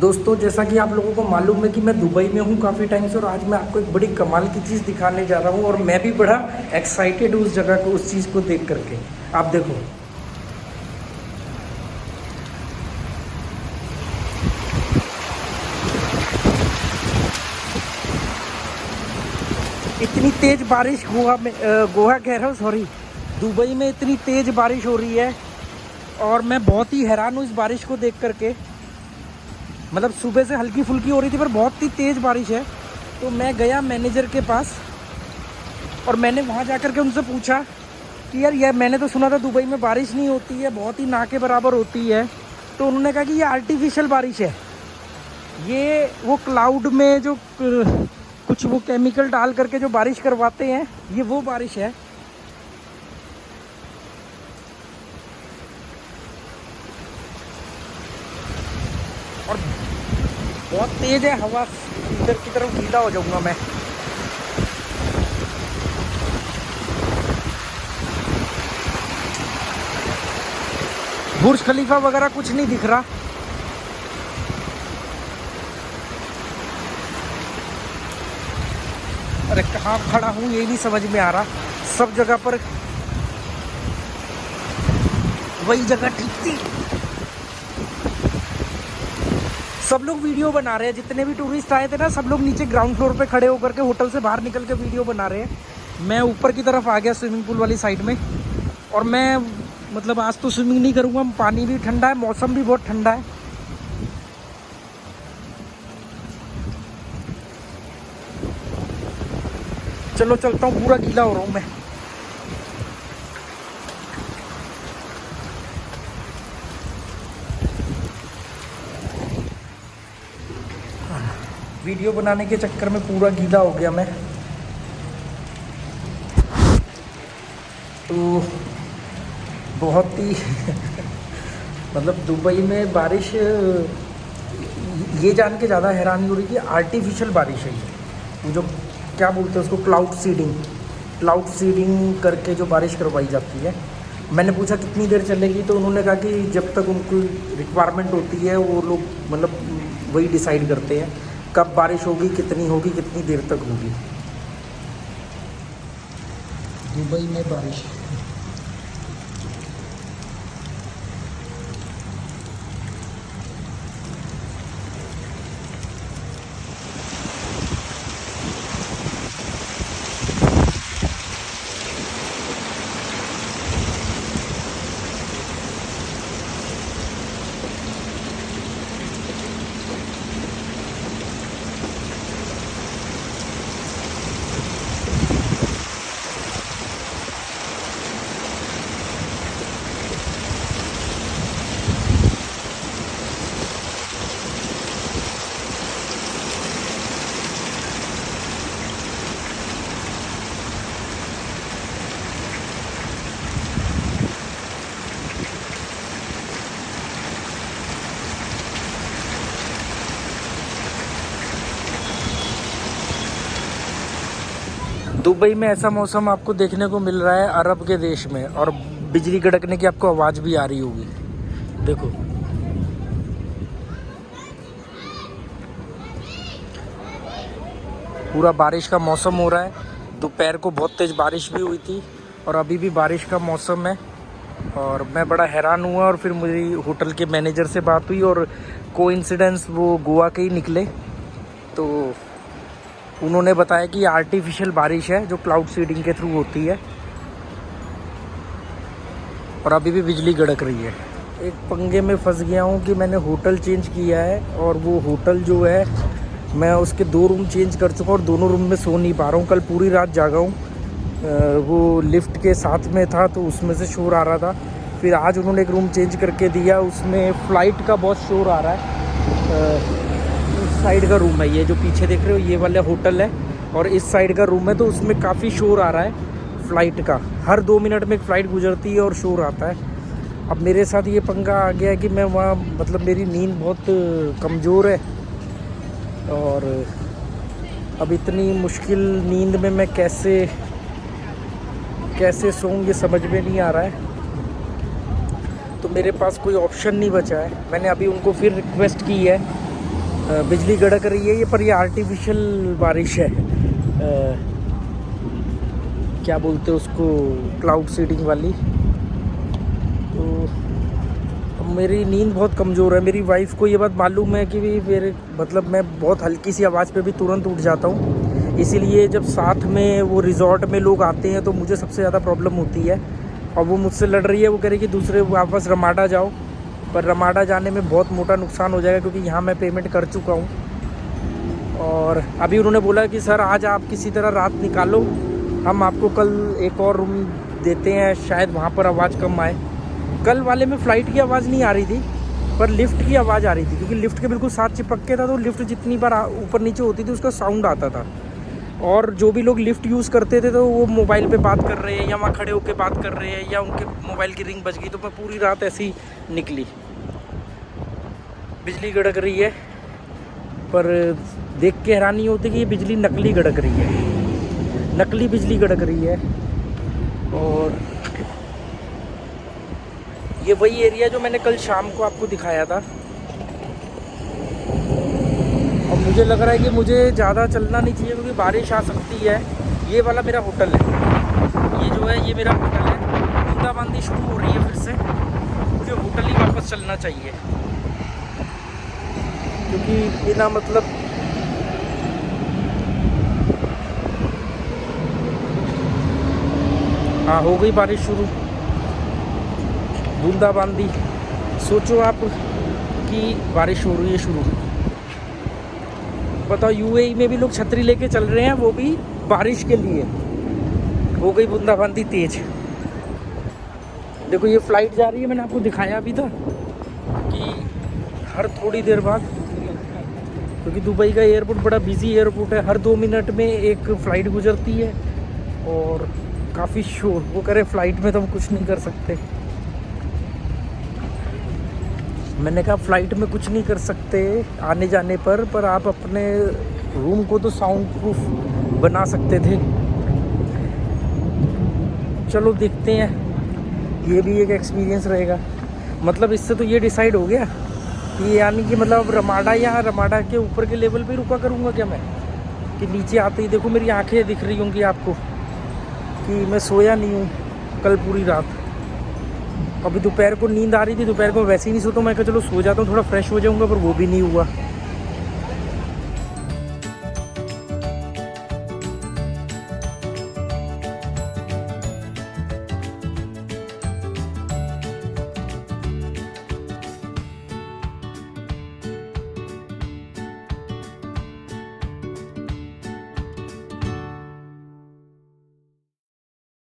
दोस्तों, जैसा कि आप लोगों को मालूम है कि मैं दुबई में हूँ काफ़ी टाइम से, और आज मैं आपको एक बड़ी कमाल की चीज़ दिखाने जा रहा हूँ। और मैं भी बड़ा एक्साइटेड हूँ उस जगह को, उस चीज़ को देख करके। आप देखो, इतनी तेज़ बारिश गोवा में, गोवा कह रहा हूँ, सॉरी, दुबई में इतनी तेज़ बारिश हो रही है। और मैं बहुत ही हैरान हूँ इस बारिश को देख करके। मतलब सुबह से हल्की फुल्की हो रही थी, पर बहुत ही तेज़ बारिश है। तो मैं गया मैनेजर के पास और मैंने वहाँ जा कर के उनसे पूछा कि यार, यह मैंने तो सुना था दुबई में बारिश नहीं होती है, बहुत ही ना के बराबर होती है। तो उन्होंने कहा कि ये आर्टिफिशियल बारिश है, ये वो क्लाउड में जो कुछ वो केमिकल डाल करके जो बारिश करवाते हैं, ये वो बारिश है। और बहुत तेज़ है हवा, इधर की तरफ गीला हो जाऊंगा मैं। बुर्ज खलीफा वगैरह कुछ नहीं दिख रहा। अरे कहाँ खड़ा हूँ ये नहीं समझ में आ रहा। सब जगह पर वही जगह ठीक थी। सब लोग वीडियो बना रहे हैं, जितने भी टूरिस्ट आए थे ना, सब लोग नीचे ग्राउंड फ्लोर पे खड़े होकर के होटल से बाहर निकल के वीडियो बना रहे हैं। मैं ऊपर की तरफ आ गया स्विमिंग पूल वाली साइड में। और मैं मतलब आज तो स्विमिंग नहीं करूँगा, पानी भी ठंडा है, मौसम भी बहुत ठंडा है। चलो चलता हूँ, पूरा गीला हो रहा हूँ मैं। वीडियो बनाने के चक्कर में पूरा गीला हो गया मैं। तो बहुत ही मतलब दुबई में बारिश, ये जान के ज़्यादा हैरानी हो रही कि आर्टिफिशियल बारिश है ये। वो जो क्या बोलते हैं उसको, क्लाउड सीडिंग करके जो बारिश करवाई जाती है। मैंने पूछा कितनी देर चलेगी, तो उन्होंने कहा कि जब तक उनको रिक्वायरमेंट होती है वो लोग मतलब वही डिसाइड करते हैं कब बारिश होगी, कितनी देर तक होगी। दुबई में बारिश। दुबई में ऐसा मौसम आपको देखने को मिल रहा है अरब के देश में, और बिजली कड़कने की आपको आवाज़ भी आ रही होगी। देखो, पूरा बारिश का मौसम हो रहा है। दोपहर को बहुत तेज़ बारिश भी हुई थी, और अभी भी बारिश का मौसम है। और मैं बड़ा हैरान हुआ, और फिर मेरी होटल के मैनेजर से बात हुई, और कोइंसिडेंस वो गोवा के ही निकले। तो उन्होंने बताया कि आर्टिफिशियल बारिश है जो क्लाउड सीडिंग के थ्रू होती है, और अभी भी बिजली कड़क रही है। एक पंगे में फंस गया हूँ कि मैंने होटल चेंज किया है, और वो होटल जो है मैं उसके 2 रूम चेंज कर चुका हूँ, और दोनों रूम में सो नहीं पा रहा हूँ। कल पूरी रात जागा हूँ। वो लिफ्ट के साथ में था तो उसमें से शोर आ रहा था। फिर आज उन्होंने एक रूम चेंज करके दिया, उसमें फ़्लाइट का बहुत शोर आ रहा है। साइड का रूम है ये जो पीछे देख रहे हो, ये वाला होटल है, और इस साइड का रूम है, तो उसमें काफ़ी शोर आ रहा है फ़्लाइट का। हर 2 मिनट में एक फ़्लाइट गुजरती है और शोर आता है। अब मेरे साथ ये पंगा आ गया है कि मैं वहाँ मतलब मेरी नींद बहुत कमज़ोर है, और अब इतनी मुश्किल नींद में मैं कैसे सोऊं ये समझ में नहीं आ रहा है। तो मेरे पास कोई ऑप्शन नहीं बचा है। मैंने अभी उनको फिर रिक्वेस्ट की है बिजली गड़क रही है ये, पर ये आर्टिफिशियल बारिश है। क्या बोलते हैं उसको, क्लाउड सीडिंग वाली। तो अब मेरी नींद बहुत कमज़ोर है। मेरी वाइफ को ये बात मालूम है कि भी मेरे मतलब मैं बहुत हल्की सी आवाज़ पे भी तुरंत उठ जाता हूँ। इसीलिए जब साथ में वो रिजॉर्ट में लोग आते हैं तो मुझे सबसे ज़्यादा प्रॉब्लम होती है। और वो मुझसे लड़ रही है, वो कह रही है कि दूसरे वापस रमाडा जाओ। पर रमाडा जाने में बहुत मोटा नुकसान हो जाएगा, क्योंकि यहाँ मैं पेमेंट कर चुका हूँ। और अभी उन्होंने बोला कि सर आज आप किसी तरह रात निकालो, हम आपको कल एक और रूम देते हैं, शायद वहाँ पर आवाज़ कम आए। कल वाले में फ़्लाइट की आवाज़ नहीं आ रही थी, पर लिफ्ट की आवाज़ आ रही थी, क्योंकि लिफ्ट के बिल्कुल साथ चिपक के था। तो लिफ्ट जितनी बार ऊपर नीचे होती थी उसका साउंड आता था। और जो भी लोग लिफ्ट यूज़ करते थे तो वो मोबाइल पे बात कर रहे हैं, या वहाँ खड़े होकर बात कर रहे हैं, या उनके मोबाइल की रिंग बज गई। तो मैं पूरी रात ऐसी निकली। बिजली गड़क रही है, पर देख के हैरानी होती है कि ये बिजली नकली गड़क रही है, नकली बिजली गड़क रही है। और ये वही एरिया जो मैंने कल शाम को आपको दिखाया था। और मुझे लग रहा है कि मुझे ज़्यादा चलना नहीं चाहिए, क्योंकि बारिश आ सकती है। ये वाला मेरा होटल है, ये जो है ये मेरा होटल है। बूंदाबांदी शुरू हो रही है फिर से, मुझे होटल ही वापस चलना चाहिए, क्योंकि बिना मतलब हाँ हो गई बारिश शुरू, बूंदाबांदी। सोचो आप कि बारिश हो रही है शुरू। बताओ, यूएई में भी लोग छतरी लेके चल रहे हैं, वो भी बारिश के लिए। हो गई बूंदाबांदी तेज। देखो ये फ़्लाइट जा रही है, मैंने आपको दिखाया भी था कि हर थोड़ी देर बाद, क्योंकि दुबई का एयरपोर्ट बड़ा बिजी एयरपोर्ट है, हर 2 मिनट में एक फ़्लाइट गुजरती है। और काफ़ी शोर, वो करे फ़्लाइट में तो हम कुछ नहीं कर सकते। मैंने कहा फ़्लाइट में कुछ नहीं कर सकते आने जाने पर आप अपने रूम को तो साउंड प्रूफ बना सकते थे। चलो देखते हैं, ये भी एक एक्सपीरियंस रहेगा। मतलब इससे तो ये डिसाइड हो गया कि यानी कि मतलब रमाडा या रमाडा के ऊपर के लेवल पे रुका करूँगा क्या मैं, कि नीचे आते ही देखो मेरी आंखें दिख रही होंगी आपको कि मैं सोया नहीं हूँ कल पूरी रात। अभी दोपहर को नींद आ रही थी, दोपहर को वैसे ही नहीं सोता, मैं कहा चलो सो जाता हूँ, थोड़ा फ्रेश हो जाऊँगा, पर वो भी नहीं हुआ।